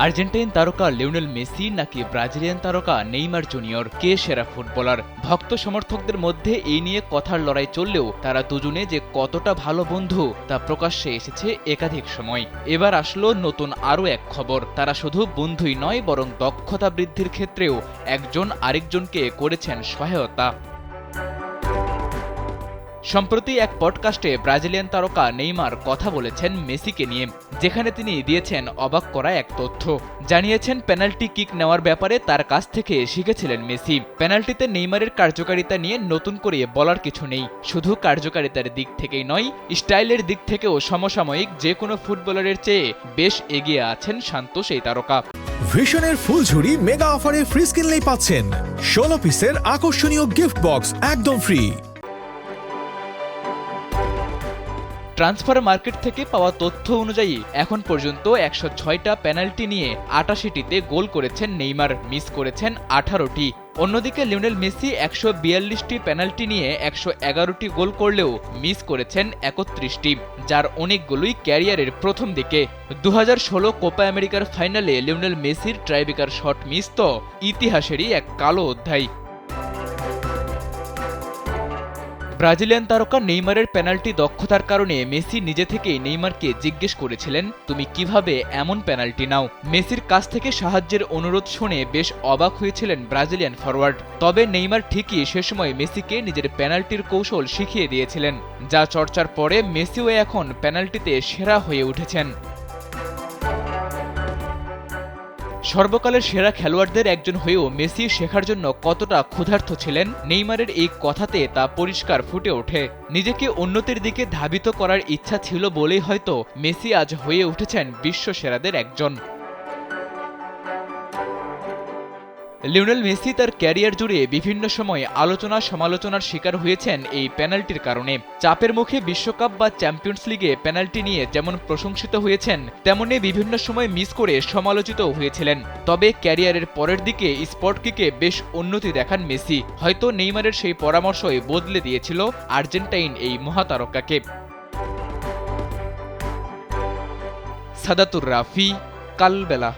Argentine তারকা Lionel Messi নাকি Brazilian তারকা নেইমার জুনিয়র, কে সেরা ফুটবলার? ভক্ত সমর্থকদের মধ্যে এই নিয়ে কথার লড়াই চললেও তারা দুজনে যে কতটা ভালো বন্ধু তা প্রকাশ্যে এসেছে একাধিক সময়। এবার আসলো নতুন আরও এক খবর, তারা শুধু বন্ধুই নয় বরং দক্ষতা বৃদ্ধির ক্ষেত্রেও একজন আরেকজনকে করেছেন সহায়তা। সম্প্রতি এক পডকাস্টে ব্রাজিলিয়ান তারকা নেইমার কথা বলেছেন মেসিকে নিয়ে, যেখানে তিনি দিয়েছেন অবাক করা এক তথ্য। জানিয়েছেন পেনাল্টি কিক নেওয়ার ব্যাপারে তার কাছ থেকে শিখেছিলেন মেসি। পেনাল্টিতে নেইমারের কার্যকারিতা নিয়ে নতুন করে বলার কিছু নেই, শুধু কার্যকারিতার দিক থেকেই নয়, স্টাইলের দিক থেকেও সমসাময়িক যে কোনো ফুটবলারের চেয়ে বেশ এগিয়ে আছেন শান্ত সেই তারকা। ভিশনের ফুলঝুরি মেগা অফারে ফ্রিজ কিনলেই পাচ্ছেন 16 পিসের আকর্ষণীয় গিফট বক্স একদম ফ্রি। ট্রান্সফার মার্কেট থেকে পাওয়া তথ্য অনুযায়ী এখন পর্যন্ত 106টা পেনাল্টি নিয়ে 88টিতে গোল করেছেন নেইমার, মিস করেছেন 18টি। অন্যদিকে লিওনেল মেসি 142টি পেনাল্টি নিয়ে 111টি গোল করলেও মিস করেছেন 31টি, যার অনেকগুলোই ক্যারিয়ারের প্রথম দিকে। 2016 কোপা আমেরিকার ফাইনালে লিওনেল মেসির ট্রাইবেকার শট মিস তো ইতিহাসেরই এক কালো অধ্যায়। ব্রাজিলিয়ান তারকা নেইমারের পেনাল্টি দক্ষতার কারণে মেসি নিজে থেকেই নেইমারকে জিজ্ঞেস করেছিলেন, তুমি কিভাবে এমন পেনাল্টি নাও? মেসির কাছ থেকে সাহায্যের অনুরোধ শুনে বেশ অবাক হয়েছিলেন ব্রাজিলিয়ান ফরওয়ার্ড। তবে নেইমার ঠিকই সে সময় মেসিকে নিজের পেনাল্টির কৌশল শিখিয়ে দিয়েছিলেন, যা চর্চার পরে মেসিও এখন পেনাল্টিতে সেরা হয়ে উঠেছেন। সর্বকালের সেরা খেলোয়াড়দের একজন হয়েও মেসি শেখার জন্য কতটা ক্ষুধার্ত ছিলেন, নেইমারের এই কথাতে তা পরিষ্কার ফুটে ওঠে। নিজেকে উন্নতির দিকে ধাবিত করার ইচ্ছা ছিল বলেই হয়তো মেসি আজ হয়ে উঠেছেন বিশ্ব সেরাদের একজন। লিওনেল মেসি তার ক্যারিয়ার জুড়ে বিভিন্ন সময় আলোচনা সমালোচনার শিকার হয়েছেন এই পেনাল্টির কারণে। চাপের মুখে বিশ্বকাপ বা চ্যাম্পিয়ন্স লিগে পেনাল্টি নিয়ে যেমন প্রশংসিত হয়েছেন, তেমনি বিভিন্ন সময় মিস করে সমালোচিতও হয়েছিলেন। তবে ক্যারিয়ারের পরের দিকে স্পট কিকে বেশ উন্নতি দেখান মেসি। হয়তো নেইমারের সেই পরামর্শই বদলে দিয়েছিল আর্জেন্টাইন এই মহাতারকাকে। সাদাতুর রাফি, কালবেলা।